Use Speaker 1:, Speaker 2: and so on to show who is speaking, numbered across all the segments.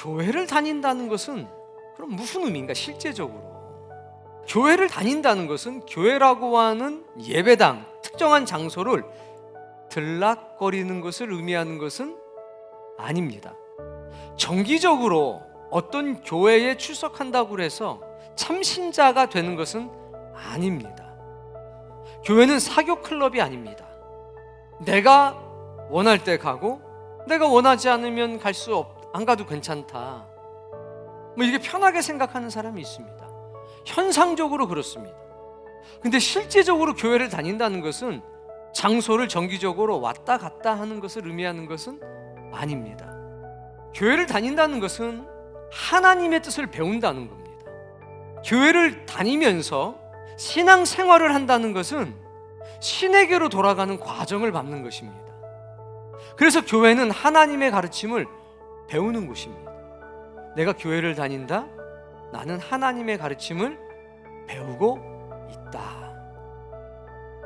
Speaker 1: 교회를 다닌다는 것은 그럼 무슨 의미인가? 실제적으로 교회를 다닌다는 것은 교회라고 하는 예배당, 특정한 장소를 들락거리는 것을 의미하는 것은 아닙니다. 정기적으로 어떤 교회에 출석한다고 해서 참신자가 되는 것은 아닙니다. 교회는 사교 클럽이 아닙니다. 내가 원할 때 가고 내가 원하지 않으면 안 가도 괜찮다, 이게 편하게 생각하는 사람이 있습니다. 현상적으로 그렇습니다. 근데 실제적으로 교회를 다닌다는 것은 장소를 정기적으로 왔다 갔다 하는 것을 의미하는 것은 아닙니다. 교회를 다닌다는 것은 하나님의 뜻을 배운다는 겁니다. 교회를 다니면서 신앙생활을 한다는 것은 신에게로 돌아가는 과정을 밟는 것입니다. 그래서 교회는 하나님의 가르침을 배우는 곳입니다. 내가 교회를 다닌다? 나는 하나님의 가르침을 배우고 있다.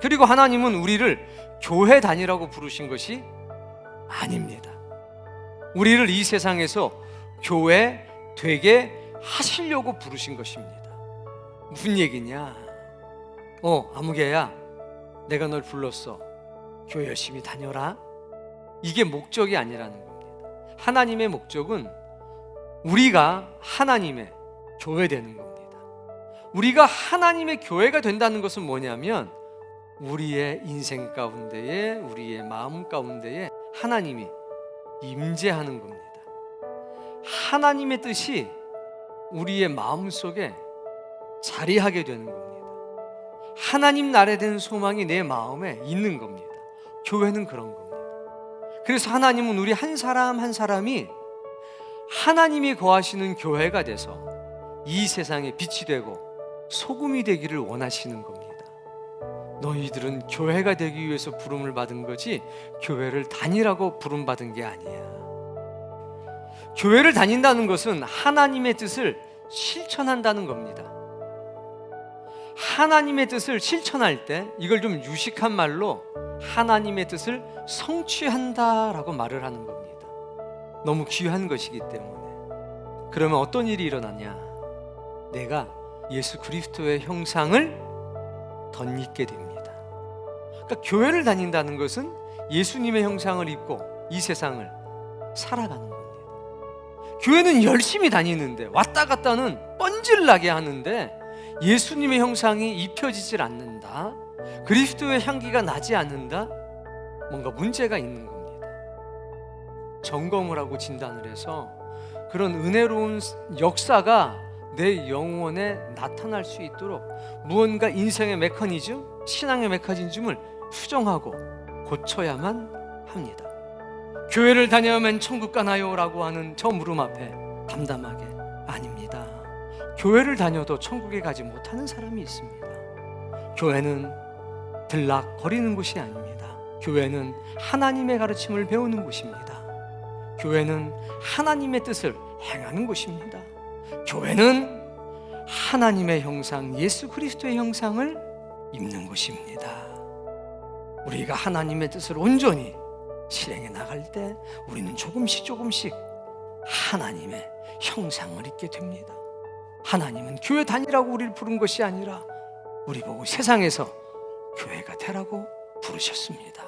Speaker 1: 그리고 하나님은 우리를 교회 다니라고 부르신 것이 아닙니다. 우리를 이 세상에서 교회 되게 하시려고 부르신 것입니다. 무슨 얘기냐? 아무개야, 내가 널 불렀어. 교회 열심히 다녀라. 이게 목적이 아니라는 겁니다. 하나님의 목적은 우리가 하나님의 교회 되는 겁니다. 우리가 하나님의 교회가 된다는 것은 뭐냐면 우리의 인생 가운데에, 우리의 마음 가운데에 하나님이 임재하는 겁니다. 하나님의 뜻이 우리의 마음 속에 자리하게 되는 겁니다. 하나님 나라에 대한 소망이 내 마음에 있는 겁니다. 교회는 그런 겁니다. 그래서 하나님은 우리 한 사람 한 사람이 하나님이 거하시는 교회가 돼서 이 세상에 빛이 되고 소금이 되기를 원하시는 겁니다. 너희들은 교회가 되기 위해서 부름을 받은 거지 교회를 다니라고 부름받은 게 아니야. 교회를 다닌다는 것은 하나님의 뜻을 실천한다는 겁니다. 하나님의 뜻을 실천할 때 이걸 좀 유식한 말로 하나님의 뜻을 성취한다라고 말을 하는 겁니다. 너무 귀한 것이기 때문에. 그러면 어떤 일이 일어나냐? 내가 예수 그리스도의 형상을 덧입게 됩니다. 그러니까 교회를 다닌다는 것은 예수님의 형상을 입고 이 세상을 살아가는 겁니다. 교회는 열심히 다니는데 왔다 갔다는 뻔질나게 하는데 예수님의 형상이 입혀지질 않는다, 그리스도의 향기가 나지 않는다, 뭔가 문제가 있는 겁니다. 점검을 하고 진단을 해서 그런 은혜로운 역사가 내 영혼에 나타날 수 있도록 무언가 인생의 메커니즘, 신앙의 메커니즘을 수정하고 고쳐야만 합니다. 교회를 다녀야만 천국 가나요? 라고 하는 저 물음 앞에 담담하게 아닙니다. 교회를 다녀도 천국에 가지 못하는 사람이 있습니다. 교회는 들락거리는 곳이 아닙니다. 교회는 하나님의 가르침을 배우는 곳입니다. 교회는 하나님의 뜻을 행하는 곳입니다. 교회는 하나님의 형상, 예수 그리스도의 형상을 입는 곳입니다. 우리가 하나님의 뜻을 온전히 실행해 나갈 때 우리는 조금씩 하나님의 형상을 입게 됩니다. 하나님은 교회 다니라고 우리를 부른 것이 아니라 우리 보고 세상에서 교회가 되라고 부르셨습니다.